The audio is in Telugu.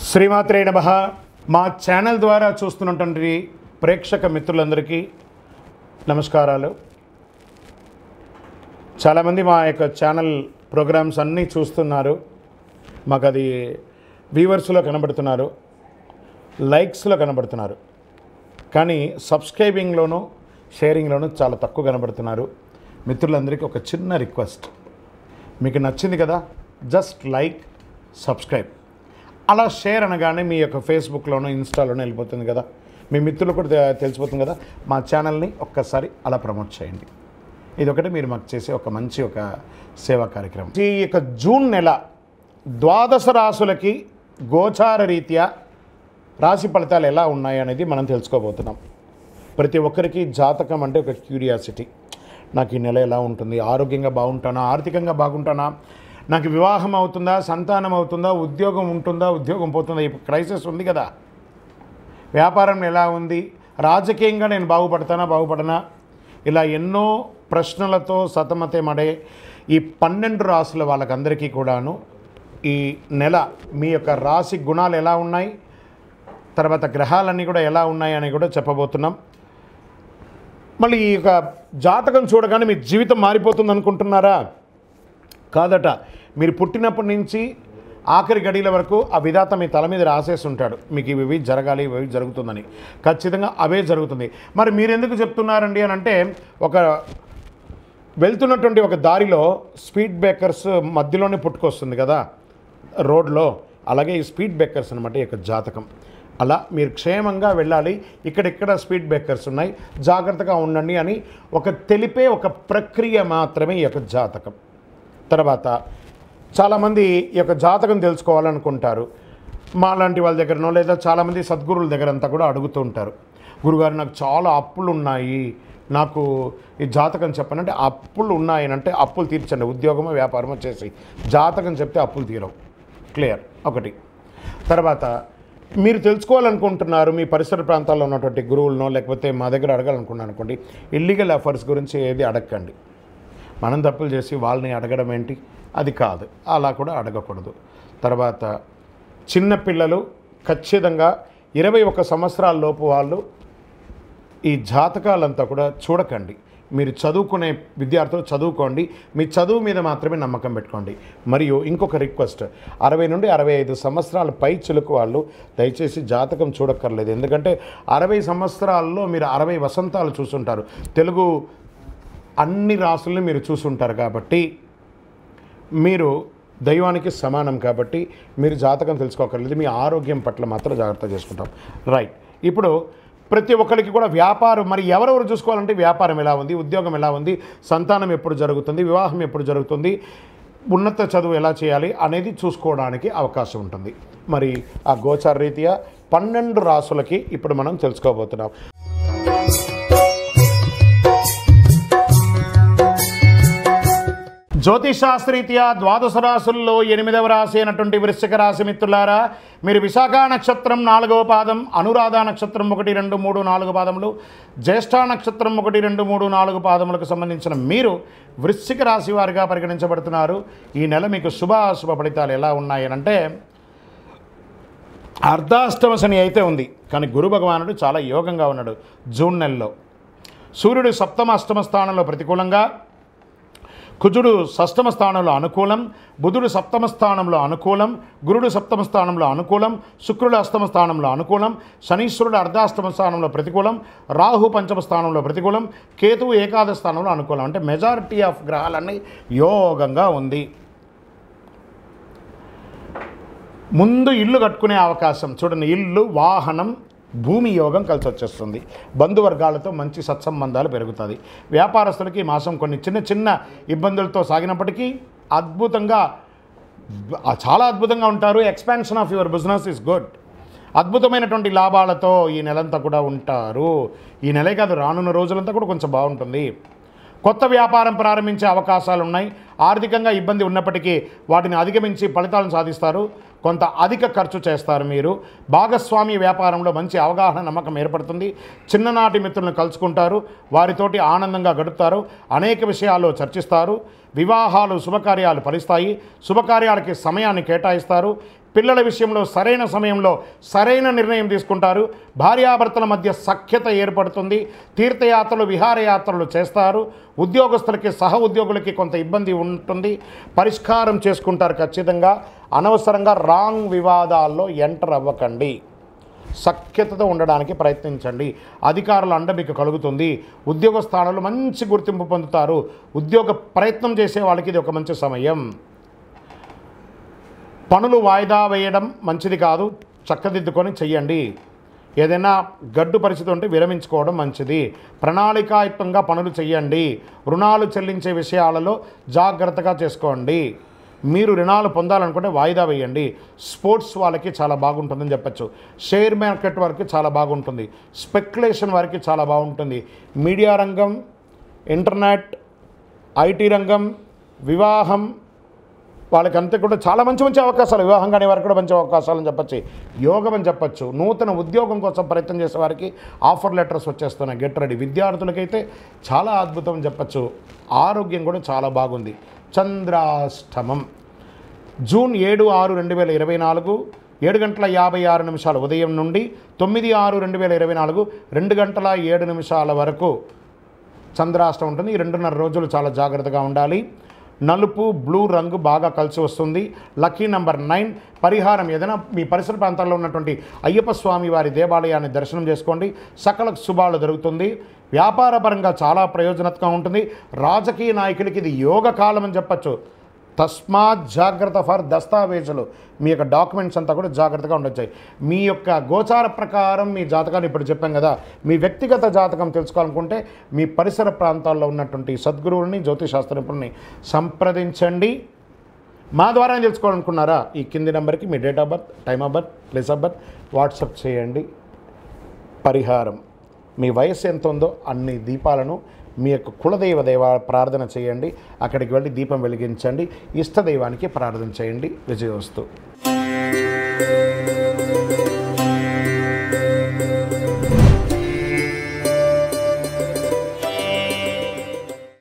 శ్రీమాత్రే నమః. మా ఛానల్ ద్వారా చూస్తున్నటువంటి ప్రేక్షక మిత్రులందరికీ నమస్కారాలు. చాలామంది మా యొక్క ఛానల్ ప్రోగ్రామ్స్ అన్నీ చూస్తున్నారు. మాకు అది వ్యూవర్స్లో కనబడుతున్నారు, లైక్స్లో కనబడుతున్నారు, కానీ సబ్స్క్రైబింగ్లోనూ షేరింగ్లోనూ చాలా తక్కువ కనబడుతున్నారు. మిత్రులందరికీ ఒక చిన్న రిక్వెస్ట్, మీకు నచ్చింది కదా, జస్ట్ లైక్, సబ్స్క్రైబ్, అలా షేర్ అనగానే మీ యొక్క ఫేస్బుక్లోనూ ఇన్స్టాలోనూ వెళ్ళిపోతుంది కదా, మీ మిత్రులు కూడా తెలిసిపోతుంది కదా. మా ఛానల్ని ఒక్కసారి అలా ప్రమోట్ చేయండి. ఇదొకటి మీరు మాకు చేసే ఒక మంచి సేవా కార్యక్రమం. ఈ యొక్క జూన్ నెల ద్వాదశ రాశులకి గోచార రీత్యా రాశి ఫలితాలు ఎలా ఉన్నాయి అనేది మనం తెలుసుకోబోతున్నాం. ప్రతి ఒక్కరికి జాతకం అంటే ఒక క్యూరియాసిటీ. నాకు ఈ నెల ఎలా ఉంటుంది, ఆరోగ్యంగా బాగుంటానా, ఆర్థికంగా బాగుంటానా, నాకు వివాహం అవుతుందా, సంతానం అవుతుందా, ఉద్యోగం ఉంటుందా, ఉద్యోగం పోతుందా, ఇప్పుడు క్రైసిస్ ఉంది కదా, వ్యాపారం ఎలా ఉంది, రాజకీయంగా నేను బాగుపడనా, ఇలా ఎన్నో ప్రశ్నలతో సతమతమడే ఈ 12 రాశుల వాళ్ళకందరికీ కూడాను ఈ నెల మీ యొక్క రాశి గుణాలు ఎలా ఉన్నాయి, తర్వాత గ్రహాలన్నీ కూడా ఎలా ఉన్నాయి అని కూడా చెప్పబోతున్నాం. మళ్ళీ ఈ యొక్క జాతకం చూడగానే మీ జీవితం మారిపోతుంది అనుకుంటున్నారా? కాదట. మీరు పుట్టినప్పటి నుంచి ఆఖరి గడియల వరకు ఆ విధాత మీ తల మీద రాసేసి ఉంటాడు, మీకు ఇవి జరగాలి, ఇవి జరుగుతుందని. ఖచ్చితంగా అవే జరుగుతుంది. మరి మీరెందుకు చెప్తున్నారండి అని అంటే, ఒక వెళ్తున్నటువంటి ఒక దారిలో స్పీడ్ బ్రేకర్స్ మధ్యలోనే పుట్టుకొస్తుంది కదా రోడ్లో, అలాగే ఈ స్పీడ్ బ్రేకర్స్ అనమాట ఈ యొక్క జాతకం. అలా మీరు క్షేమంగా వెళ్ళాలి, ఇక్కడెక్కడ స్పీడ్ బ్రేకర్స్ ఉన్నాయి, జాగ్రత్తగా ఉండండి అని తెలిపే ఒక ప్రక్రియ మాత్రమే ఈ యొక్క జాతకం. తర్వాత చాలామంది ఈ యొక్క జాతకం తెలుసుకోవాలనుకుంటారు. మాలాంటి వాళ్ళ దగ్గరనో లేదా చాలామంది సద్గురువుల దగ్గర అంతా కూడా అడుగుతూ ఉంటారు, గురుగారు నాకు చాలా అప్పులు ఉన్నాయి, నాకు ఈ జాతకం చెప్పనంటే, అప్పులు ఉన్నాయనంటే అప్పులు తీర్చండి, ఉద్యోగమో వ్యాపారమో చేసి జాతకం చెప్తే అప్పులు తీరవు. క్లియర్ ఒకటి. తర్వాత మీరు తెలుసుకోవాలనుకుంటున్నారు, మీ పరిసర ప్రాంతాల్లో ఉన్నటువంటి గురువులనో లేకపోతే మా దగ్గర అడగాలనుకున్నాను అనుకోండి, ఇల్లీగల్ అఫైర్స్ గురించి ఏది అడగండి. మనం తప్పులు చేసి వాళ్ళని అడగడం ఏంటి, అది కాదు, అలా కూడా అడగకూడదు. తర్వాత చిన్నపిల్లలు ఖచ్చితంగా 21 సంవత్సరాల లోపు వాళ్ళు ఈ జాతకాలంతా కూడా చూడకండి. మీరు చదువుకునే విద్యార్థులు చదువుకోండి, మీ చదువు మీద మాత్రమే నమ్మకం పెట్టుకోండి. మరియు ఇంకొక రిక్వెస్ట్, 60 నుండి 65 సంవత్సరాల పై చిలుకు వాళ్ళు దయచేసి జాతకం చూడక్కర్లేదు. ఎందుకంటే 60 సంవత్సరాల్లో మీరు 60 వసంతాలు చూసుంటారు, తెలుగు అన్ని రాసుల్ని మీరు చూసుంటారు, కాబట్టి మీరు దైవానికి సమానం, కాబట్టి మీరు జాతకం తెలుసుకోకర్లేదు. మీ ఆరోగ్యం పట్ల మాత్రం జాగ్రత్త చేసుకుంటాం. రైట్. ఇప్పుడు ప్రతి ఒక్కరికి కూడా వ్యాపారం, మరి ఎవరెవరు చూసుకోవాలంటే వ్యాపారం ఎలా ఉంది, ఉద్యోగం ఎలా ఉంది, సంతానం ఎప్పుడు జరుగుతుంది, వివాహం ఎప్పుడు జరుగుతుంది, ఉన్నత చదువు ఎలా చేయాలి అనేది చూసుకోవడానికి అవకాశం ఉంటుంది. మరి ఆ గోచార రీత్యా 12 రాసులకి ఇప్పుడు మనం తెలుసుకోబోతున్నాం. జ్యోతిషాస్త్రరీత్యా ద్వాదశ రాశుల్లో 8వ రాశి అయినటువంటి వృశ్చిక రాశి మిత్రులారా, మీరు విశాఖ నక్షత్రం 4వ పాదం, అనురాధ నక్షత్రం 1, 2, 3, 4 పాదములు, జ్యేష్ఠ నక్షత్రం 1, 2, 3, 4 పాదములకు సంబంధించిన మీరు వృశ్చిక రాశి వారిగా పరిగణించబడుతున్నారు. ఈ నెల మీకు శుభాశుభ ఫలితాలు ఎలా ఉన్నాయనంటే, అర్ధాష్టమ శని అయితే ఉంది, కానీ గురు భగవానుడు చాలా యోగంగా ఉన్నాడు. జూన్ నెలలో సూర్యుడు సప్తమ అష్టమ స్థానంలో ప్రతికూలంగా, కుజుడు షష్టమ స్థానంలో అనుకూలం, బుధుడు సప్తమ స్థానంలో అనుకూలం, గురుడు సప్తమ స్థానంలో అనుకూలం, శుక్రుడు అష్టమ స్థానంలో అనుకూలం, శనీశ్వరుడు అర్ధాష్టమ స్థానంలో ప్రతికూలం, రాహు పంచమ స్థానంలో ప్రతికూలం, కేతువు ఏకాదశ స్థానంలో అనుకూలం. అంటే మెజారిటీ ఆఫ్ గ్రహాలన్నీ యోగంగా ఉంది. ముందు ఇల్లు కట్టుకునే అవకాశం చూడండి, ఇల్లు, వాహనం, భూమి యోగం కలిసి వచ్చేస్తుంది. బంధువర్గాలతో మంచి సత్సంబంధాలు పెరుగుతుంది. వ్యాపారస్తులకి ఈ మాసం కొన్ని చిన్న ఇబ్బందులతో సాగినప్పటికీ చాలా అద్భుతంగా ఉంటారు. Expansion of your business is good. అద్భుతమైనటువంటి లాభాలతో ఈ నెలంతా కూడా ఉంటారు. ఈ నెలే కాదు, రానున్న రోజులంతా కూడా కొంచెం బాగుంటుంది. కొత్త వ్యాపారం ప్రారంభించే అవకాశాలు ఉన్నాయి. ఆర్థికంగా ఇబ్బంది ఉన్నప్పటికీ వాటిని అధిగమించి ఫలితాలను సాధిస్తారు. కొంత అధిక ఖర్చు చేస్తారు. మీరు భాగస్వామి వ్యాపారంలో మంచి అవగాహన, నమ్మకం ఏర్పడుతుంది. చిన్ననాటి మిత్రులను కలుసుకుంటారు, వారితోటి ఆనందంగా గడుపుతారు, అనేక విషయాల్లో చర్చిస్తారు. వివాహాలు, శుభకార్యాలు ఫలిస్తాయి. శుభకార్యాలకి సమయాన్ని కేటాయిస్తారు. పిల్లల విషయంలో సరైన సమయంలో సరైన నిర్ణయం తీసుకుంటారు. భార్యాభర్తల మధ్య సఖ్యత ఏర్పడుతుంది. తీర్థయాత్రలు విహారయాత్రలు చేస్తారు. ఉద్యోగస్తులకి సహ ఉద్యోగులకి కొంత ఇబ్బంది ఉంటుంది, పరిష్కారం చేసుకుంటారు ఖచ్చితంగా. అనవసరంగా రాంగ్ వివాదాల్లో ఎంటర్ అవ్వకండి. సఖ్యతతో ఉండడానికి ప్రయత్నించండి. అధికారుల అండ మీకు కలుగుతుంది. ఉద్యోగ స్థానాల్లో మంచి గుర్తింపు పొందుతారు. ఉద్యోగ ప్రయత్నం చేసే వాళ్ళకి ఇది ఒక మంచి సమయం. పనులు వాయిదా వేయడం మంచిది కాదు, చక్కదిద్దుకొని చెయ్యండి. ఏదైనా గడ్డు పరిస్థితి ఉంటే విరమించుకోవడం మంచిది. ప్రణాళికాయుక్తంగా పనులు చేయండి. రుణాలు చెల్లించే విషయాలలో జాగ్రత్తగా చేసుకోండి. మీరు రుణాలు పొందాలనుకుంటే వాయిదా వేయండి. స్పోర్ట్స్ వాళ్ళకి చాలా బాగుంటుందని చెప్పచ్చు. షేర్ మార్కెట్ వారికి చాలా బాగుంటుంది. స్పెక్యులేషన్ వారికి చాలా బాగుంటుంది. మీడియా రంగం, ఇంటర్నెట్, ఐటీ రంగం, వివాహం వాళ్ళకంతా కూడా చాలా మంచి అవకాశాలు. వివాహం కాని వారికి కూడా మంచి అవకాశాలు అని చెప్పచ్చు. యోగం అని చెప్పచ్చు. నూతన ఉద్యోగం కోసం ప్రయత్నం చేసే వారికి ఆఫర్ లెటర్స్ వచ్చేస్తున్నాయి. Get ready. విద్యార్థులకైతే చాలా అద్భుతం అని చెప్పచ్చు. ఆరోగ్యం కూడా చాలా బాగుంది. చంద్రాష్టమం జూన్ 7/6/2024 7:56 ఉదయం నుండి 9/6/2024 2:07 వరకు చంద్రాష్టమం ఉంటుంది. ఈ 2.5 రోజులు చాలా జాగ్రత్తగా ఉండాలి. నలుపు బ్లూ రంగు బాగా కలిసి వస్తుంది. Lucky number 9. పరిహారం ఏదైనా మీ పరిసర ప్రాంతాల్లో ఉన్నటువంటి అయ్యప్ప స్వామి వారి దేవాలయాన్ని దర్శనం చేసుకోండి. సకల శుభాలు జరుగుతుంది. వ్యాపారపరంగా చాలా ప్రయోజనకరంగా ఉంటుంది. రాజకీయ నాయకులకి ఇది యోగ కాలం అని చెప్పచ్చు. తస్మాత్ జాగ్రత్త ఫర్ దస్తావేజులు. మీ యొక్క డాక్యుమెంట్స్ అంతా కూడా జాగ్రత్తగా ఉండొచ్చాయి. మీ యొక్క గోచార ప్రకారం మీ జాతకాన్ని ఇప్పుడు చెప్పాం కదా, మీ వ్యక్తిగత జాతకం తెలుసుకోవాలనుకుంటే మీ పరిసర ప్రాంతాల్లో ఉన్నటువంటి సద్గురువుల్ని, జ్యోతిశాస్త్ర నిపుణుల్ని సంప్రదించండి. మా ద్వారా తెలుసుకోవాలనుకున్నారా? ఈ కింది నెంబర్కి మీ date of birth, time of birth, place of birth WhatsApp చేయండి. పరిహారం మీ వయసు ఎంత ఉందో అన్ని దీపాలను మీ యొక్క కులదైవ ప్రార్థన చేయండి. అక్కడికి వెళ్ళి దీపం వెలిగించండి. ఇష్టదైవానికి ప్రార్థన చేయండి. విజయోస్తు.